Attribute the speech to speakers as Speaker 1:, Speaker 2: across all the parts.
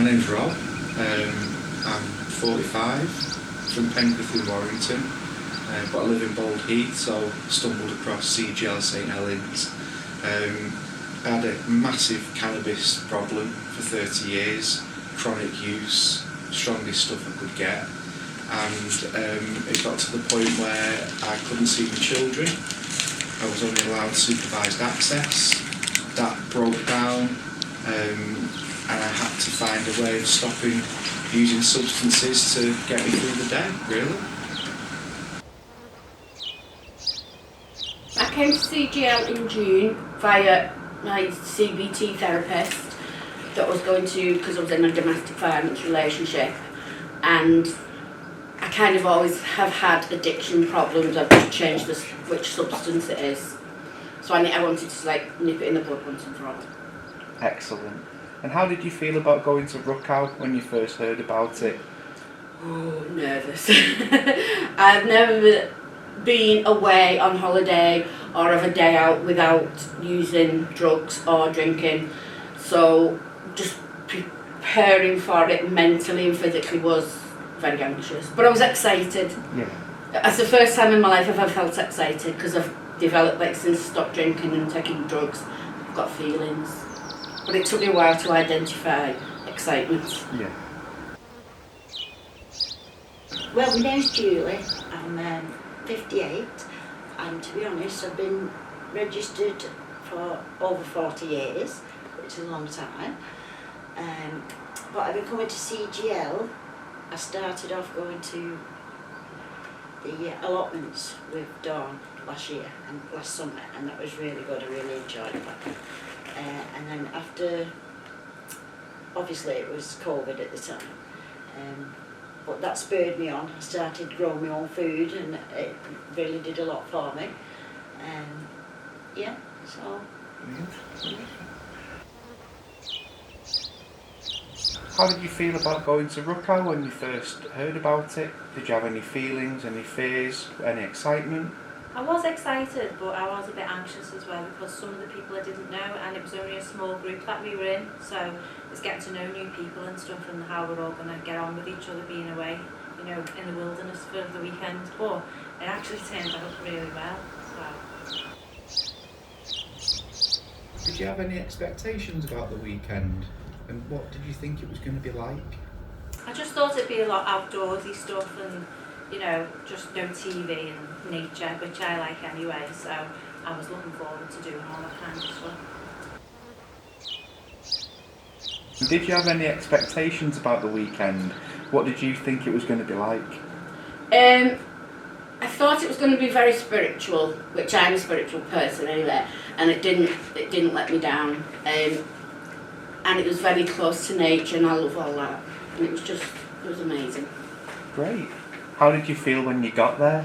Speaker 1: My name's Rob. I'm 45, from Penkworth in Warrington, but I live in Bald Heath, so stumbled across CGL St Helens. I had a massive cannabis problem for 30 years, chronic use, strongest stuff I could get, and it got to the point where I couldn't see my children. I was only allowed supervised access. That broke down, and I had to find a way of stopping using substances to get me through the day, really.
Speaker 2: I came to CGL in June via my CBT therapist that was going to, because I was in a domestic violence relationship, and I kind of always have had addiction problems. I've just changed which substance it is. So I wanted to nip it in the bud once and for all.
Speaker 3: Excellent. And how did you feel about going to Rookhow when you first heard about it?
Speaker 2: Oh, nervous. I've never been away on holiday or have a day out without using drugs or drinking. So just preparing for it mentally and physically was very anxious. But I was excited.
Speaker 3: Yeah.
Speaker 2: It's the first time in my life I've ever felt excited because I've developed, since I stopped drinking and taking drugs, I've got feelings. But it took me a while to identify excitement.
Speaker 3: Yeah.
Speaker 4: Well, my name's Julie. I'm 58, and to be honest, I've been registered for over 40 years, which is a long time. But I've been coming to CGL. I started off going to the allotments with Dawn last year and last summer, and that was really good. I really enjoyed that. And then after, obviously it was COVID at the time, but that spurred me on. I started growing my own food, and it really did a lot for me. Yeah, so.
Speaker 3: How did you feel about going to Rookhow when you first heard about it? Did you have any feelings, any fears, any excitement?
Speaker 5: I was excited, but I was a bit anxious as well because some of the people I didn't know, and it was only a small group that we were in, so it's getting to know new people and stuff and how we're all going to get on with each other being away, in the wilderness for the weekend. But it actually turned out really well. So.
Speaker 1: Did you have any expectations about the weekend, and what did you think it was going to be like?
Speaker 5: I just thought it'd be a lot outdoorsy stuff and just no TV and nature, which I like anyway, so I was looking forward to doing all that kind of stuff.
Speaker 3: Did you have any expectations about the weekend? What did you think it was going to be like?
Speaker 2: I thought it was going to be very spiritual, which I'm a spiritual person anyway, and it didn't let me down. And it was very close to nature, and I love all that. And it was amazing.
Speaker 3: Great. How did you feel when you got there?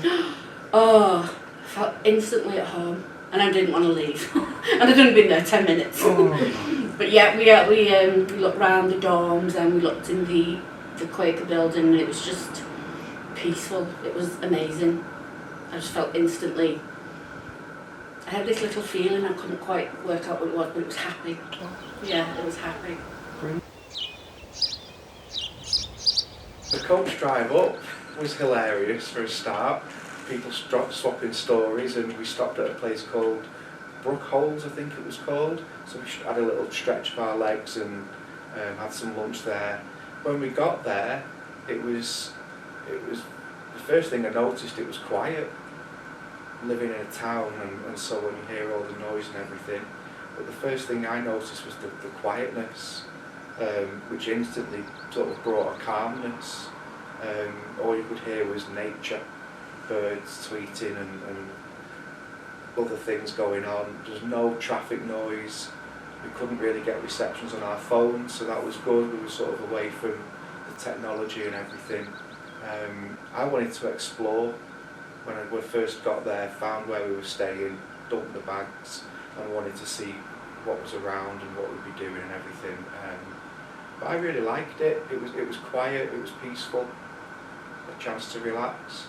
Speaker 2: Oh, I felt instantly at home, and I didn't want to leave. And I'd only been there 10 minutes.
Speaker 3: Oh.
Speaker 2: But yeah, we looked round the dorms and we looked in the Quaker building, and it was just peaceful. It was amazing. I just felt instantly. I had this little feeling, I couldn't quite work out what it was, but it was happy. Yeah, it was happy.
Speaker 3: Great.
Speaker 1: The coach drive up was hilarious for a start. People swapping stories, and we stopped at a place called Rookhow, I think it was called. So we had a little stretch of our legs and had some lunch there. When we got there, it was the first thing I noticed. It was quiet. Living in a town, and so when you hear all the noise and everything, but the first thing I noticed was the quietness, which instantly sort of brought a calmness. All you could hear was nature, birds tweeting and other things going on. There was no traffic noise. We couldn't really get receptions on our phones, so that was good. We were sort of away from the technology and everything. I wanted to explore. When I first got there, found where we were staying, dumped the bags, and wanted to see what was around and what we'd be doing and everything. But I really liked it. It was quiet. It was peaceful. A chance to relax.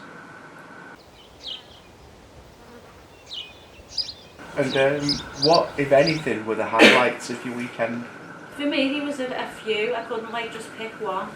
Speaker 3: And what, if anything, were the highlights of your weekend?
Speaker 5: For me, there was a few. I couldn't like just pick one.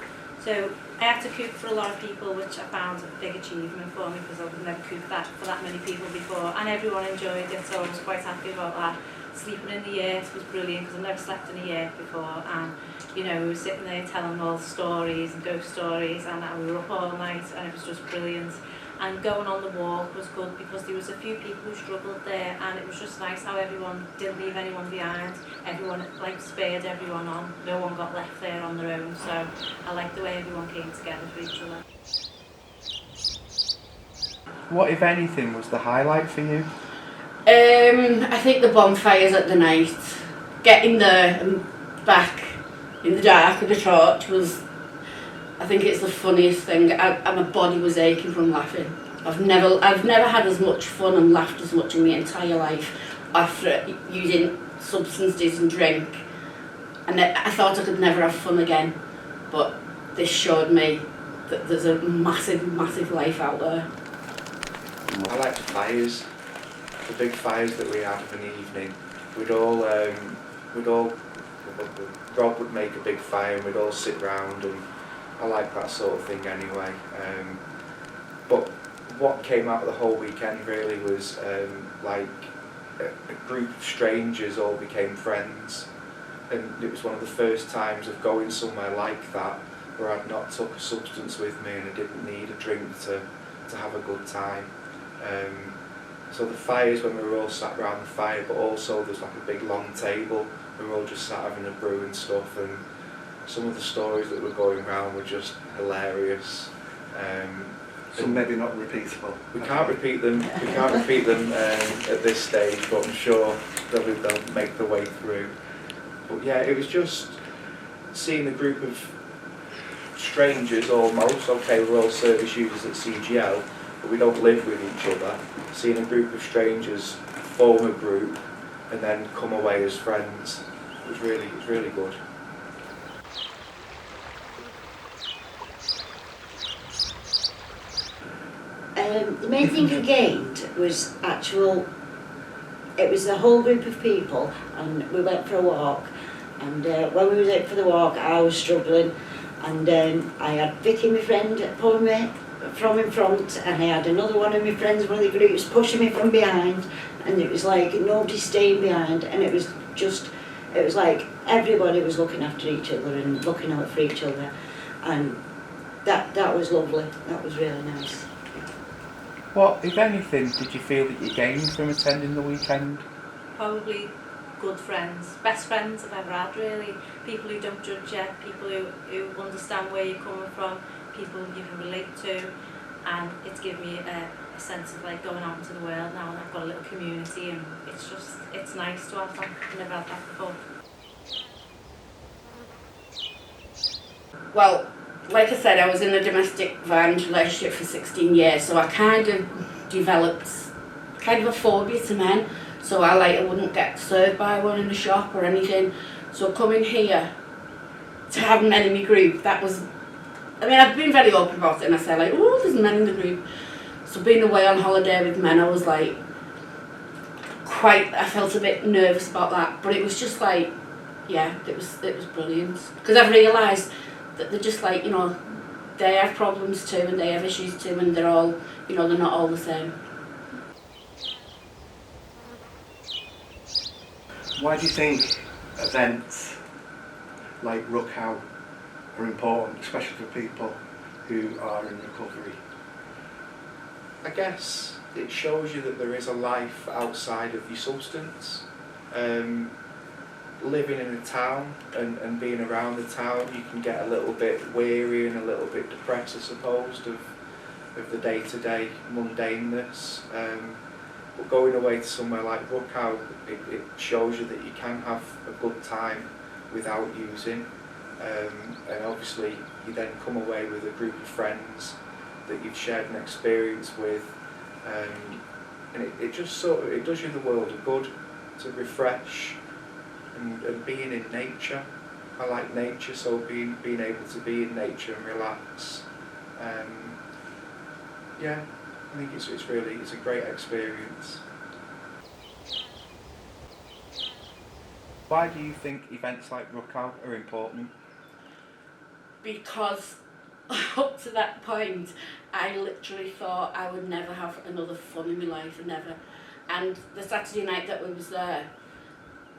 Speaker 5: So I had to cook for a lot of people, which I found a big achievement for me because I've never cooked that for that many people before, and everyone enjoyed it, so I was quite happy about that. Sleeping in the yurt was brilliant because I've never slept in a yurt before, and you know, we were sitting there telling all the stories and ghost stories, and we were up all night, and it was just brilliant. And going on the walk was good because there was a few people who struggled there, and it was just nice how everyone didn't leave anyone behind. Everyone like spurred everyone on. No one got left there on their own. So I liked the way everyone came together for each other.
Speaker 3: What, if anything, was the highlight for you?
Speaker 2: I think the bonfires at the night, getting there and back in the dark with the torch was, I think it's the funniest thing. My body was aching from laughing. I've never had as much fun and laughed as much in my entire life after using substances and drink. And I thought I could never have fun again, but this showed me that there's a massive, massive life out there.
Speaker 1: I like the fires, the big fires that we had of an evening. Rob would make a big fire and we'd all sit round, and I like that sort of thing anyway. But what came out of the whole weekend really was like a group of strangers all became friends, and it was one of the first times of going somewhere like that where I'd not took a substance with me and I didn't need a drink to have a good time. So the fires when we were all sat around the fire, but also there's like a big long table, we were all just sat having a brew and stuff, and some of the stories that were going around were just hilarious.
Speaker 6: Some maybe not repeatable.
Speaker 1: We can't repeat them. We can't repeat them at this stage, but I'm sure they'll make their way through. But yeah, it was just seeing a group of strangers almost. Okay, we're all service users at CGL, but we don't live with each other. Seeing a group of strangers form a group and then come away as friends was really good.
Speaker 4: The main thing I gained was it was a whole group of people, and we went for a walk, and when we was out for the walk I was struggling, and I had Vicky, my friend, pulling me from in front, and I had another one of my friends, one of the groups, pushing me from behind, and it was like nobody staying behind, and it was like everybody was looking after each other and looking out for each other, and that was lovely. That was really nice.
Speaker 3: What, if anything, did you feel that you gained from attending the weekend?
Speaker 5: Probably good friends, best friends I've ever had really. People who don't judge you, people who understand where you're coming from, people you can relate to, and it's given me a sense of like going out into the world now, and I've got a little community, and it's nice to have that. I've never had that before.
Speaker 2: Well, like I said, I was in a domestic violence relationship for 16 years, so I kind of developed kind of a phobia to men. So I wouldn't get served by one in the shop or anything. So coming here to have men in my group, that was, I mean, I've been very open about it, and I say like, oh, there's men in the group. So being away on holiday with men, I was like, I felt a bit nervous about that, but it was just like, yeah, it was brilliant. Because I've realised that they're just like, you know, they have problems too, and they have issues too, and they're all, you know, they're not all the same.
Speaker 6: Why do you think events like Rookhow are important, especially for people who are in recovery?
Speaker 1: I guess it shows you that there is a life outside of your substance. Living in a town and being around the town, you can get a little bit weary and a little bit depressed, I suppose, of the day-to-day mundaneness. But going away to somewhere like Rookhow, it shows you that you can have a good time without using. And obviously you then come away with a group of friends that you've shared an experience with, and it just it does you the world of good to refresh and being in nature. I like nature, so being able to be in nature and relax. Yeah, I think it's a great experience.
Speaker 3: Why do you think events like Rookhow are important?
Speaker 2: Because up to that point, I literally thought I would never have another fun in my life, never. And the Saturday night that we was there,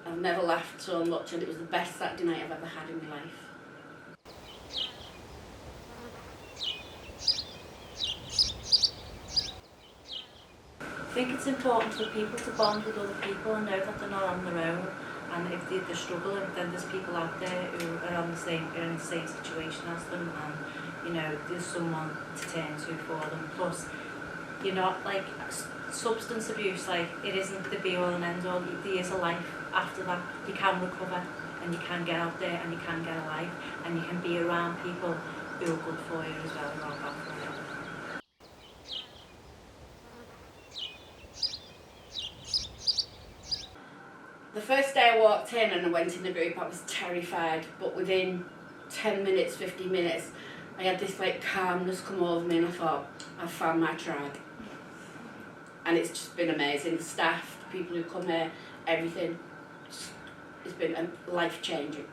Speaker 2: I've never laughed so much, and it was the best Saturday night I've ever had in my life.
Speaker 5: I think it's important for people to bond with other people and know that they're not on their own. And if they're struggling, then there's people out there who are in the same situation as them, and you know, there's someone to turn to for them. Plus, you're not like substance abuse, like it isn't the be all and end all. There is a life after that. You can recover, and you can get out there, and you can get a life, and you can be around people who are good for you as well, not bad for you.
Speaker 2: The first day I walked in and I went in the group, I was terrified, but within 10 minutes, 15 minutes, I had this like calmness come over me, and I thought, I've found my tribe. And it's just been amazing. The staff, the people who come here, everything. It's been life-changing.